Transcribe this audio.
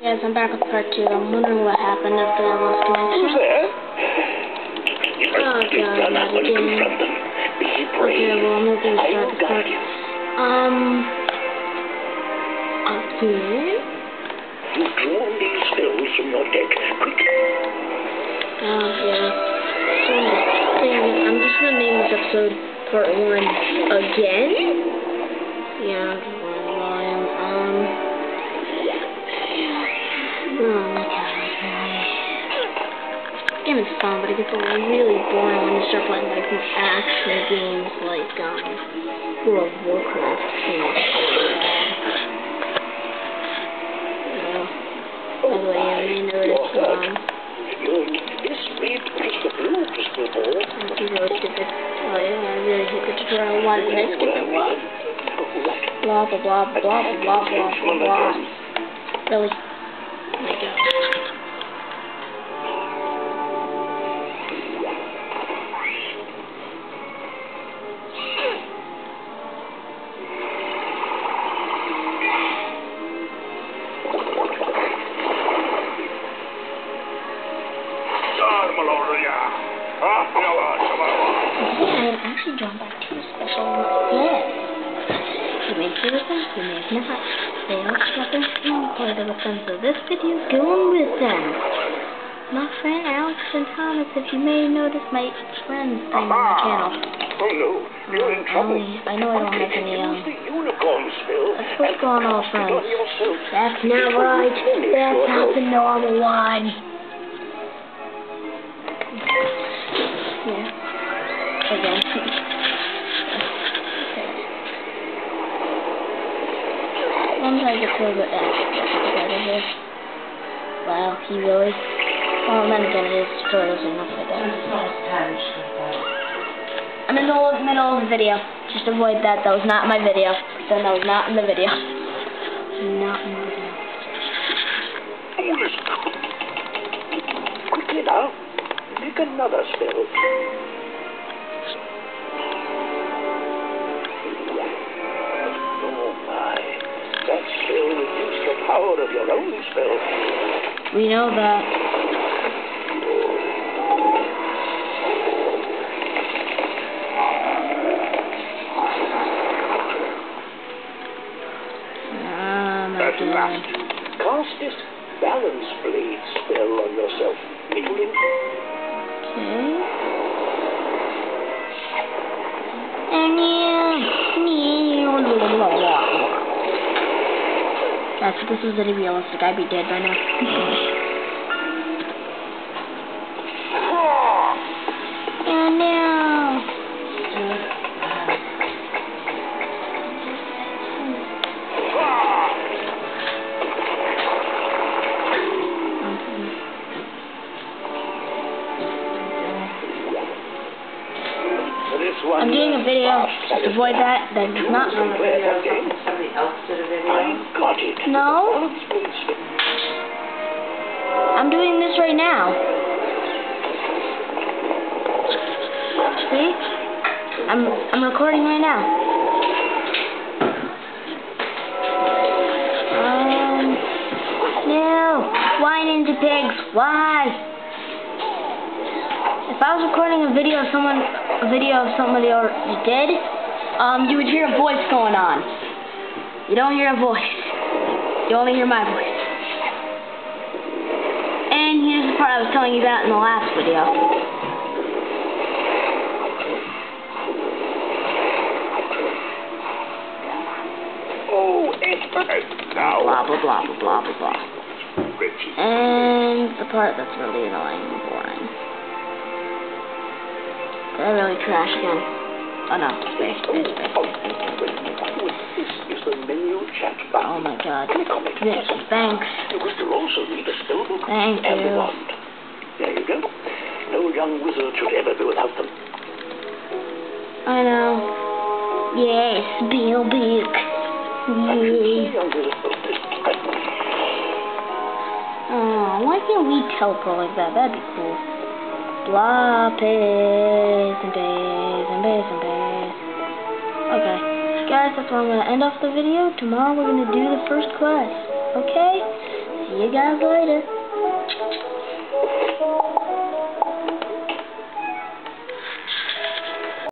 Yes, I'm back with part 2. I'm wondering what happened after I lost connection. Who's there? Oh god, not again. Okay, well I'm not gonna start the part. Again? You've drawn these spells from your deck. Quick. Oh yeah. So, dang it. I'm just gonna name this episode part 1 again? Yeah, I'm just wondering why oh my god. This game is fun, but it gets really boring when you start playing like some action games like World of Warcraft. By the way, I may notice This read Mr. Blue crystal ball. this is really stupid. Oh yeah, I really hate the tutorial. Why did I skip it? Blah blah blah blah blah blah blah blah blah. Really? Oh my god. I am actually drawn back to a special yes. You may see with them, you may have not. They all together and play with them, so this video is going with them. My friend Alex and Thomas, if you may notice my friends thing on my channel. Oh no, you're in trouble. I know I don't have any unicorn spell. That's what's going on, friends. That's not right. That's not the normal one. Yeah. Again. Sometimes I get to a bit here. Wow, he really? Well, then again, it is tutorials enough for that. I'm in the middle of the video. Just avoid that. That was not my video. Then that was not in the video. Not in the video. Quickly now. Pick another spell. Oh my. That spell reduced the power of your own spell. We know that. At last, cast this balance blade spell on yourself. It will Guys, if this was any realistic, I'd be dead by now. Oh no! I'm doing a video. Just avoid that. That is not. I got it. No. I'm doing this right now. See? I'm recording right now. No. Why, Ninja Pigs? Why? If I was recording a video of somebody already dead, you would hear a voice going on. You don't hear a voice. You only hear my voice. And here's the part I was telling you about in the last video. Oh, it's now. Blah blah blah blah blah blah blah. And the part that's really annoying and boring. Did I really crash again? Oh no, space. This is the menu chat button. Oh my god. Yes, thanks. You will also need a spellbook Thank and you. a wand. There you go. No young wizard should ever do without them. I know. Yes, Spellbook. Yay. Oh, why can't we teleport like that? That'd be cool. Blah, piss, and piss, and piss, and piss. Okay. Guys, that's where I'm going to end off the video. Tomorrow we're going to do the first quest. Okay? See you guys later.